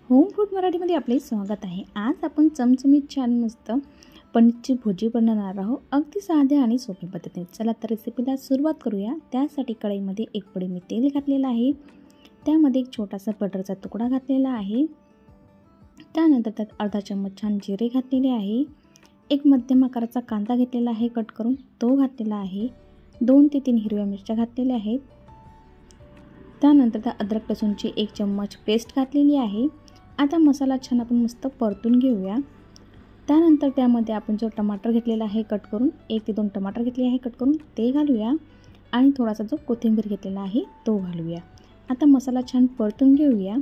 Home food मराठीमध्ये आपले स्वागत आहे। आज आपण चमचमीत छान मस्त पनीरची भुर्जी बनवणार आहोत, अगदी साध्या आणि सोप्या पद्धतीने। चला तर रेसिपीला सुरुवात करूया। त्यासाठी कढईमध्ये एक पळी मी तेल घातलेलं आहे, त्यामध्ये एक छोटासा बटरचा तुकडा घातलेला आहे, त्यानंतर त्यात अर्धा चम्मच छान जिरे घातलेले आहे, एक मध्यम आकाराचा कांदा घेतलेला आहे कट करून तो घातलेला आहे, 2 ते 3 हिरव्या मिरच्या घातलेल्या आहेत, त्यानंतर त्या अद्रक लसूणची 1 चम्मच पेस्ट घातलेली आहे। आता मसाला छान आपण मस्त परतून घेऊया। त्यानंतर त्यामध्ये आपण जो टमाटर घेतलेला आहे कट करून 1 ते 2 टमाटर घेतले आहे कट करून ते घालूया आणि थोडासा जो कोथिंबीर घेतलेला आहे तो घालूया। आता मसाला छान परतून घेऊया।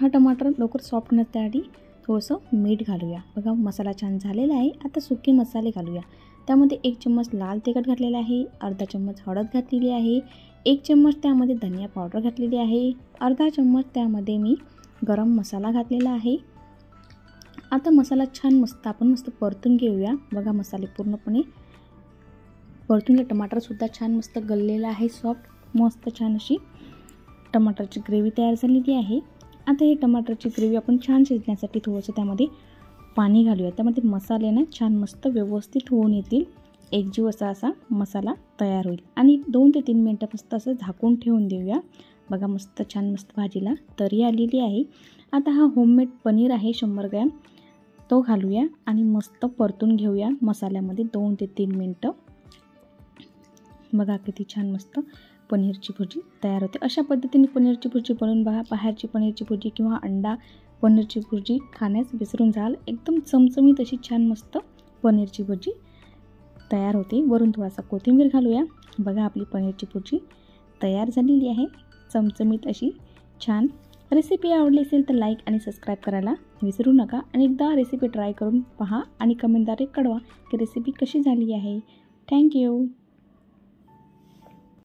हा टमाटर लवकर सॉफ्ट होण्यासाठी थोडंसं मीठ घालूया। बघा मसाला छान झालेला आहे। आता सुके मसाले घालूया। त्यामध्ये 1 चम्मच लाल तिखट घातलेला आहे, अर्धा चम्मच हळद घातलेली आहे, 1 चम्मच त्यामध्ये धनिया पावडर घातलेली आहे, अर्धा चम्मच त्यामध्ये मी गरम मसाला घातलेला आहे। आता मसाला छान मस्त आपण परतून घेऊया। बघा मसाले पूर्णपणे परतून टमाटर सुद्धा छान मस्त गललेला आहे, सॉफ्ट मस्त छान अशी टमाटरची ग्रेव्ही तयार झालेली आहे। आता हे टमाटरची ग्रेव्ही आपण छान शिजण्यासाठी थोडंसं त्यामध्ये पाणी घालूया। त्यामध्ये मसाले ना छान मस्त व्यवस्थित होऊन येतील, एकजीव असा मसाला तयार होईल आणि 2 ते 3 मिनिटं मस्त असं झाकून ठेवून देऊया। बघा मस्त छान मस्त भाजीला तरी आलेली आहे। आता हा होममेड पनीर आहे 100 ग्रॅम, तो घालूया आणि मस्त परतून घेऊया मसाल्यामध्ये 2 ते 3 मिनिटं। बघा किती छान मस्त पनीरची भुर्जी तयार होते। अशा पद्धतीने पनीरची भुर्जी बनवून बघा। बाहेरची पनीरची भुर्जी किंवा अंडा पनीरची भुर्जी खाण्यास विसरून जाल, एकदम चमचमीत अशी छान मस्त पनीरची भुर्जी तयार होते। वरून थोडासा कोथिंबीर घालूया। बघा आपली पनीरची भुर्जी तयार झालेली आहे, चमचमीत अशी छान। रेसिपी आवडली असेल तर लाईक आणि सबस्क्राईब करायला विसरू नका आणि एकदा रेसिपी ट्राय करून पहा आणि कमेंटद्वारे कळवा की रेसिपी कशी झाली आहे। थँक्यू।